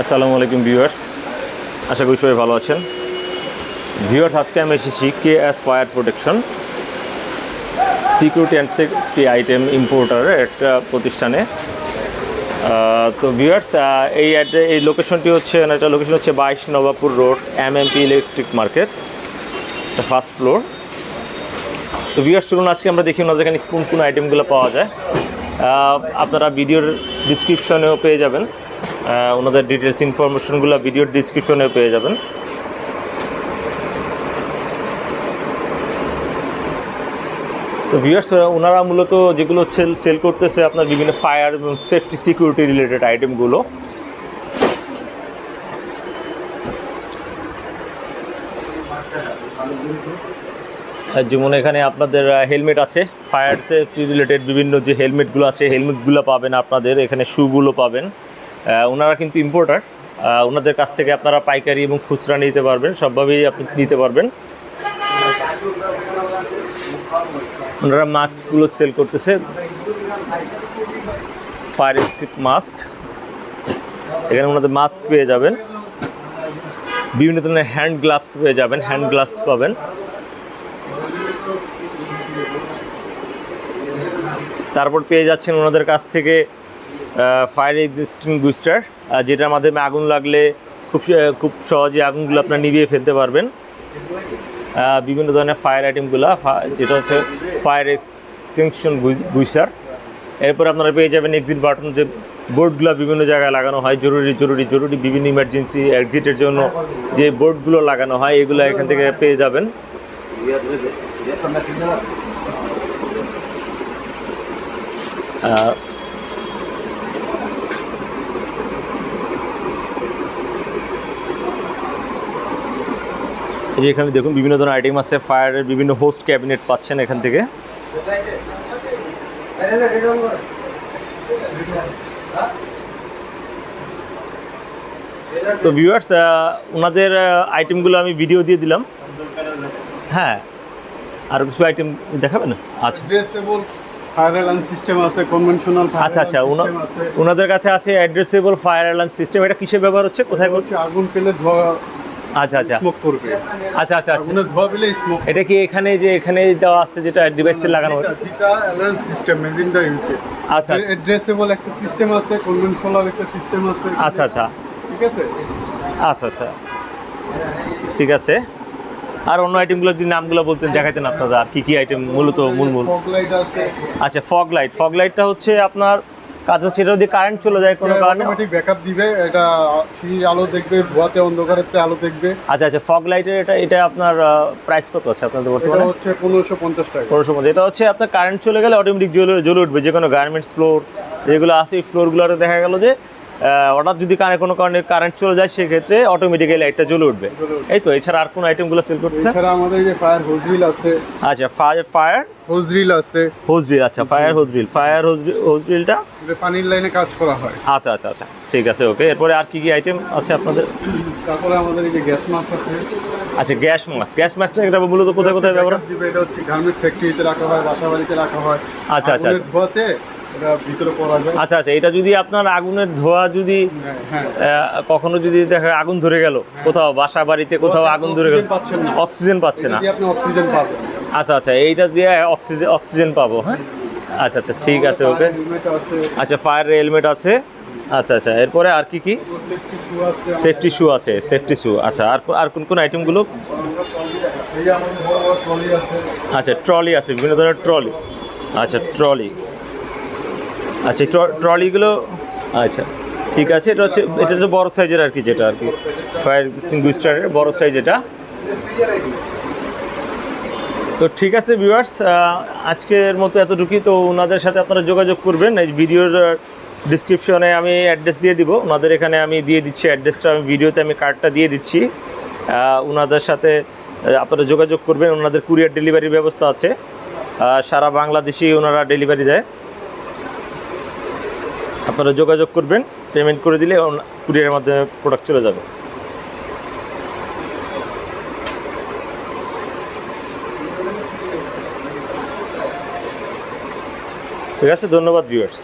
আসসালামু আলাইকুম ভিউয়ার্স, আশা করি সবাই ভালো আছেন। ভিউয়ার্স, আজকে আমি এসেছি KS fire protection security and safety item ইম্পোর্টারের একটা প্রতিষ্ঠানে। তো ভিউয়ার্স, এই লোকেশনটি হচ্ছে, এটা লোকেশন হচ্ছে 22 Nawabpur road, MMP electric market, first floor. তো ভিউয়ার্স, চলুন আজকে আমরা দেখি ওনাদের এখানে কোন কোন আইটেমগুলো পাওয়া যায়। আপনারা ভিডিওর ডিসক্রিপশনেও পেয়ে যাবেন, ওনাদের ডিটেলস ইনফরমেশনগুলো ভিডিওর ডিসক্রিপশনেও পেয়ে যাবেন। তো ভিউয়ার্স, ওনারা মূলত যেগুলো সেল করতেছে আপনার বিভিন্ন ফায়ার এবং সেফটি সিকিউরিটি রিলেটেড আইটেমগুলো। যেমন এখানে আপনাদের হেলমেট আছে, ফায়ার সেফটি রিলেটেড বিভিন্ন যে হেলমেটগুলো আছে, হেলমেটগুলো পাবেন আপনাদের এখানে, শুগুলো পাবেন। ওনারা কিন্তু ইম্পোর্টার, ওনাদের কাছ থেকে আপনারা পাইকারি এবং খুচরা নিতে পারবেন, সবভাবেই আপনি নিতে পারবেন। ওনারা মাস্কগুলো সেল করতেছে, ফায়ার সেফটি মাস্ক। এখানে ওনাদের মাস্ক পেয়ে যাবেন, বিভিন্ন ধরনের হ্যান্ড গ্লাভস পেয়ে যাবেন, হ্যান্ড গ্লাভস পাবেন। তারপর পেয়ে যাচ্ছেন ওনাদের কাছ থেকে ফায়ার এক্সটিংগুইশার, যেটার মাধ্যমে আগুন লাগলে খুব সহজে আগুনগুলো আপনার নিভিয়ে ফেলতে পারবেন। বিভিন্ন ধরনের ফায়ার আইটেমগুলো, যেটা হচ্ছে ফায়ার এক্সটিংগুইশার। এরপর আপনারা পেয়ে যাবেন এক্সিট বাটন, যে বোর্ডগুলো বিভিন্ন জায়গায় লাগানো হয়, জরুরি বিভিন্ন ইমার্জেন্সি এক্সিটের জন্য যে বোর্ডগুলো লাগানো হয়, এগুলো এখান থেকে পেয়ে যাবেন। যে এখানে দেখুন বিভিন্ন ধরনের আইটেম আছে, ফায়ারের বিভিন্ন হোস্ট ক্যাবিনেট পাচ্ছেন এখান থেকে। তো ভিউয়ার্স, ওনাদের আইটেমগুলো আমি ভিডিও দিয়ে দিলাম। হ্যাঁ, আর কিছু আইটেম দেখাবেন? আচ্ছা, ফায়ার অ্যালার্ম সিস্টেম আছে, কনভেনশনাল ফায়ার। আচ্ছা, ওনাদের কাছে আছে অ্যাড্রেসেবল ফায়ার অ্যালার্ম সিস্টেম। এটা কিসের ব্যবহার হচ্ছে, কোথায় করছে? আগুন পেলে ধোয়া। আচ্ছা, স্মোক করবে। আচ্ছা, আগুনে ধোয়া পেলে স্মোক। এটা কি এখানে দেওয়া আছে, যেটা ডিভাইসে লাগানো হয়? যেটা alarm system made in the UK. আচ্ছা, অ্যাড্রেসেবল একটা সিস্টেম আছে, কনভেনশনাল একটা সিস্টেম আছে। আচ্ছা, ঠিক আছে। আচ্ছা, ঠিক আছে। আর অন্য আইটেমগুলোর যে নামগুলো বলতেন, দেখাইতেন আপনারা, আর কি আইটেম মূলত মূল? ফগ লাইট আছে। আচ্ছা, ফগ লাইটটা হচ্ছে আপনার কাজ হচ্ছে, এটা যদি কারেন্ট চলে যায় কোনো কারণে অটোমেটিক ব্যাকআপ দিবে। এটা সিঁড়ির আলো দেখবে, ধোয়াতে অন্ধকারেতে আলো দেখবে। আচ্ছা, ফগ লাইটের এটা আপনার প্রাইস কত আছে আপনাদের বর্তমানে? এটা হচ্ছে 1550 টাকা। 1550। এটা হচ্ছে আপনার কারেন্ট চলে গেলে অটোমেটিক জ্বলে উঠবে। যে কোনো গার্মেন্টস ফ্লোর যেগুলো আছে, এই ফ্লোরগুলোতে দেখা গেল যে হঠাৎ যদি কোনো কারণে কারেন্ট চলে যায়, সেক্ষেত্রে অটোমেটিক্যালি লাইটটা জ্বলে উঠবে। এই তো, এছাড়া আর কোন আইটেমগুলো সেল করছে? এছাড়া আমাদের যে ফায়ার হোজ রিল আছে। আচ্ছা, ফায়ার হোজ রিল আছে। আচ্ছা, ফায়ার হোজ রিলটা পানির লাইনে কাজ করা হয়। আচ্ছা, ঠিক আছে, ওকে। এরপরে আর কি আইটেম আছে আপনাদের? তারপরে আমাদের এই যে গ্যাস মাস্ক আছে। আচ্ছা, গ্যাস মাস্কটা এটা মূলত কোথায় ব্যবহার? এটা হচ্ছে গার্মেন্টস ফ্যাক্টরিতে রাখা হয়, বাসাবাড়িতে রাখা হয়। আচ্ছা, ধোয়াতে এটা ভিতরে পড়া যায়। আচ্ছা, এটা যদি আপনার আগুনের ধোয়া যদি কখনো যদি দেখা আগুন ধরে গেল কোথাও, বাসা বাড়িতে কোথাও আগুন ধরে গেল, অক্সিজেন পাচ্ছে না, আপনি অক্সিজেন পাবেন। আচ্ছা, এইটা দিয়ে অক্সিজেন পাবো। হ্যাঁ, আচ্ছা, ঠিক আছে, ওকে। আচ্ছা, ফায়ার হেলমেট আছে। আচ্ছা, এরপরে আর কি? সেফটি শু আছে, আচ্ছা। আর কোন আইটেমগুলো? আচ্ছা, ট্রলি আছে, বিভিন্ন ধরনের ট্রলি। আচ্ছা, ট্রলিগুলো। আচ্ছা, ঠিক আছে। এটা হচ্ছে বড় সাইজের আর কি, যেটা আর কি ফায়ার এক্সটিংগুইশারের বড় সাইজ এটা। তো ঠিক আছে ভিউয়ার্স, আজকের মতো এতটুকুই। তো ওনাদের সাথে আপনারা যোগাযোগ করবেন। এই ভিডিওর ডিসক্রিপশনে আমি অ্যাড্রেস দিয়ে দিব, ওনাদের এখানে আমি দিয়ে দিচ্ছি অ্যাড্রেসটা, আমি ভিডিওতে আমি কার্ডটা দিয়ে দিচ্ছি। ওনাদের সাথে আপনারা যোগাযোগ করবেন। ওনাদের কুরিয়ার ডেলিভারির ব্যবস্থা আছে, সারা বাংলাদেশেই ওনারা ডেলিভারি দেয়। আপনারা যোগাযোগ করবেন, পেমেন্ট করে দিলে কুরিয়ারের মাধ্যমে প্রোডাক্ট চলে যাবে। ঠিক আছে, ধন্যবাদ ভিউয়ার্স।